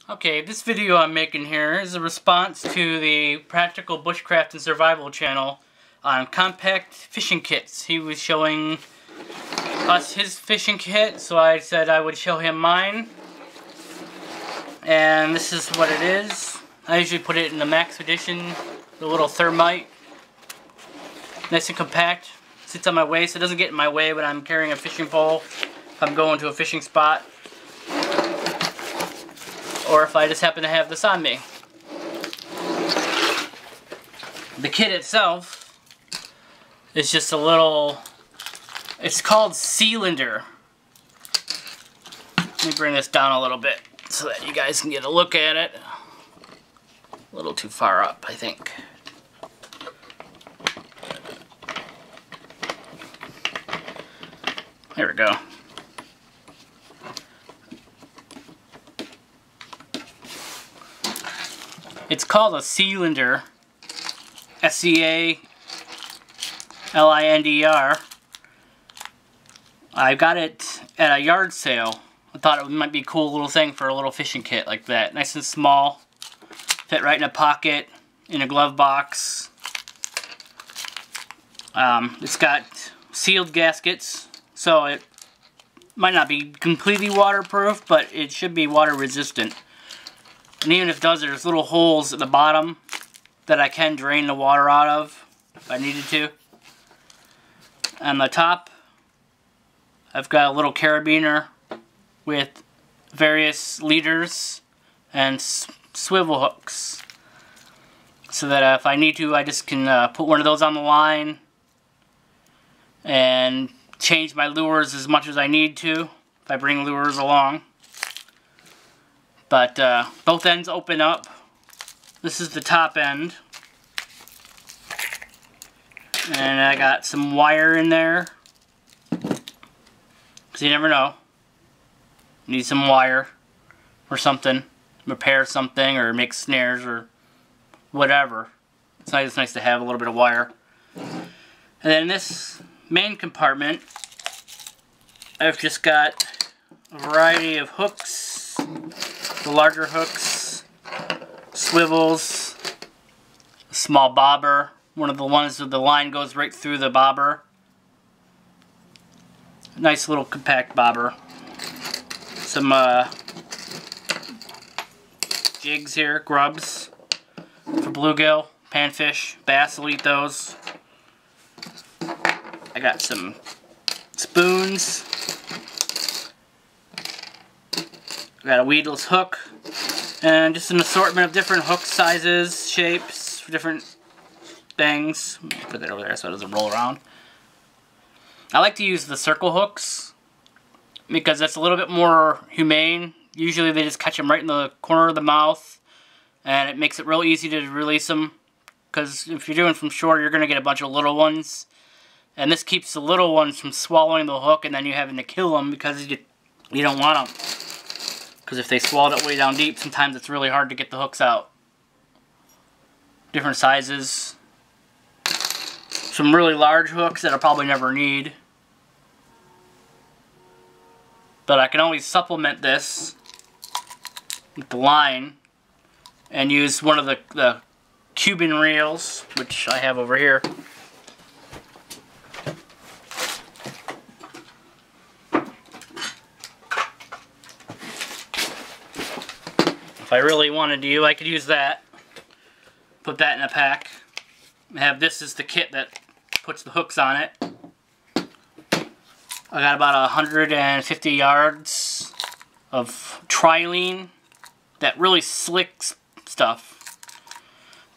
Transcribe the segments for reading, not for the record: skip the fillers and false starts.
Okay, this video I'm making here is a response to the Practical Bushcraft and Survival channel on compact fishing kits. He was showing us his fishing kit, so I said I would show him mine. And this is what it is. I usually put it in the Max Edition, the little thermite. Nice and compact. Sits on my waist. It doesn't get in my way when I'm carrying a fishing pole, if I'm going to a fishing spot, or if I just happen to have this on me. The kit itself is just a little, it's called Sealander. Let me bring this down a little bit so that you guys can get a look at it. A little too far up, I think. There we go. It's called a Sealander, S-E-A-L-I-N-D-E-R. I got it at a yard sale. I thought it might be a cool little thing for a little fishing kit like that. Nice and small, fit right in a pocket, in a glove box. It's got sealed gaskets, so it might not be completely waterproof, but it should be water resistant. And even if it does, there's little holes at the bottom that I can drain the water out of if I needed to. On the top, I've got a little carabiner with various leaders and swivel hooks, so that if I need to, I just can put one of those on the line and change my lures as much as I need to if I bring lures along. But both ends open up. This is the top end. And I got some wire in there, because you never know. Need some wire or something. Repair something or make snares or whatever. It's nice to have a little bit of wire. And then in this main compartment, I've just got a variety of hooks. The larger hooks, swivels, a small bobber, one of the ones where the line goes right through the bobber. Nice little compact bobber. Some jigs here, grubs for bluegill, panfish, bass will eat those. I got some spoons. I got a weedless hook, and just an assortment of different hook sizes, shapes, for different things. Put that over there so it doesn't roll around. I like to use the circle hooks because that's a little bit more humane. Usually they just catch them right in the corner of the mouth, and it makes it real easy to release them. Because if you're doing from shore, you're going to get a bunch of little ones, and this keeps the little ones from swallowing the hook and then you having to kill them because you don't want them. Because if they swallowed it way down deep, sometimes it's really hard to get the hooks out. Different sizes. Some really large hooks that I'll probably never need. But I can always supplement this with the line and use one of the Cuban reels, which I have over here. If I really wanted to, I could use that. Put that in a pack. I have this as the kit that puts the hooks on it. I got about 150 yards of trilene, that really slick stuff.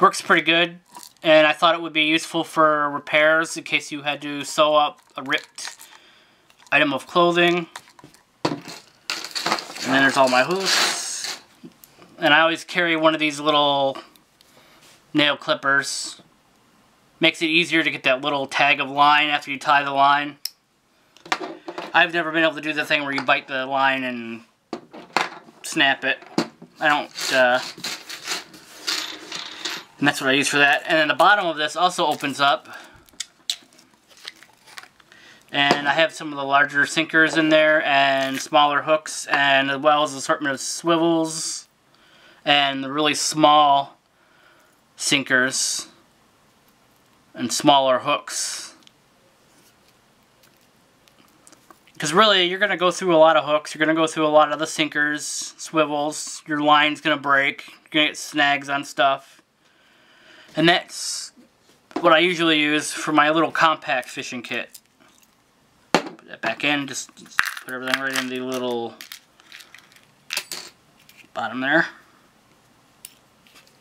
Works pretty good, and I thought it would be useful for repairs in case you had to sew up a ripped item of clothing. And then there's all my hooks. And I always carry one of these little nail clippers. Makes it easier to get that little tag of line after you tie the line. I've never been able to do the thing where you bite the line and snap it. I don't, and that's what I use for that. And then the bottom of this also opens up. And I have some of the larger sinkers in there and smaller hooks, and as well as an assortment of swivels and the really small sinkers and smaller hooks. Because really, you're going to go through a lot of hooks, you're going to go through a lot of the sinkers, swivels, your line's going to break, you're going to get snags on stuff. And that's what I usually use for my little compact fishing kit. Put that back in, just put everything right in the little bottom there.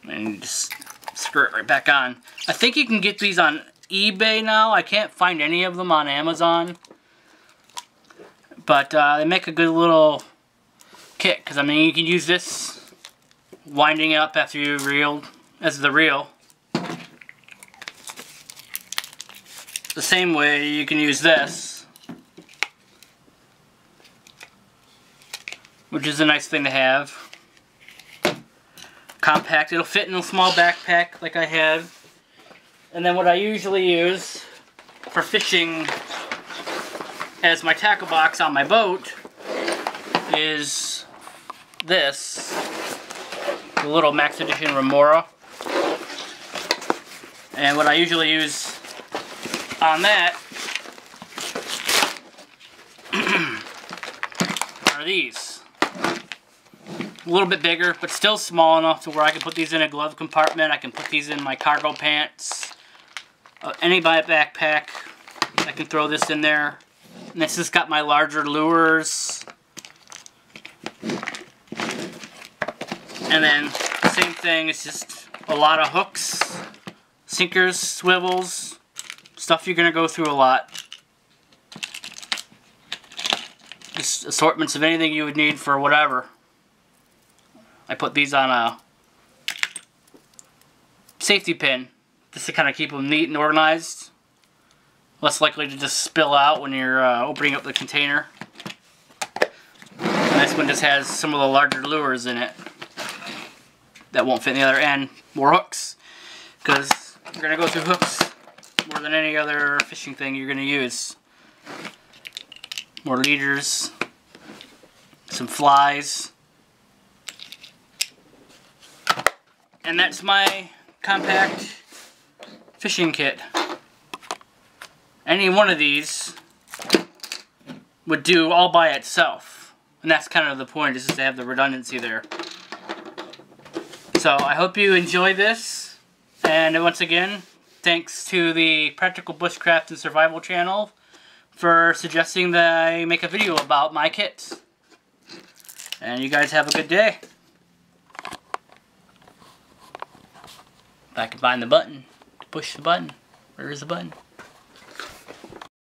And you just screw it right back on. I think you can get these on eBay now. I can't find any of them on Amazon. But they make a good little kit, because I mean you can use this winding up after you reeled as the reel. The same way you can use this, which is a nice thing to have. Compact, it'll fit in a small backpack like I have. And then what I usually use for fishing as my tackle box on my boat is this, the little Max Edition Remora. And what I usually use on that are these. A little bit bigger, but still small enough to where I can put these in a glove compartment. I can put these in my cargo pants. Any backpack, I can throw this in there. And this has got my larger lures. And then, same thing, it's just a lot of hooks, sinkers, swivels, stuff you're going to go through a lot. Just assortments of anything you would need for whatever. I put these on a safety pin, just to kind of keep them neat and organized. Less likely to just spill out when you're opening up the container. And this one just has some of the larger lures in it that won't fit in the other end. More hooks, because you're going to go through hooks more than any other fishing thing you're going to use. More leaders, some flies. And that's my compact fishing kit. Any one of these would do all by itself. And that's kind of the point, is just to have the redundancy there. So I hope you enjoy this. And once again, thanks to the Practical Bushcraft and Survival channel for suggesting that I make a video about my kits. And you guys have a good day. If I can find the button, to push the button. Where is the button?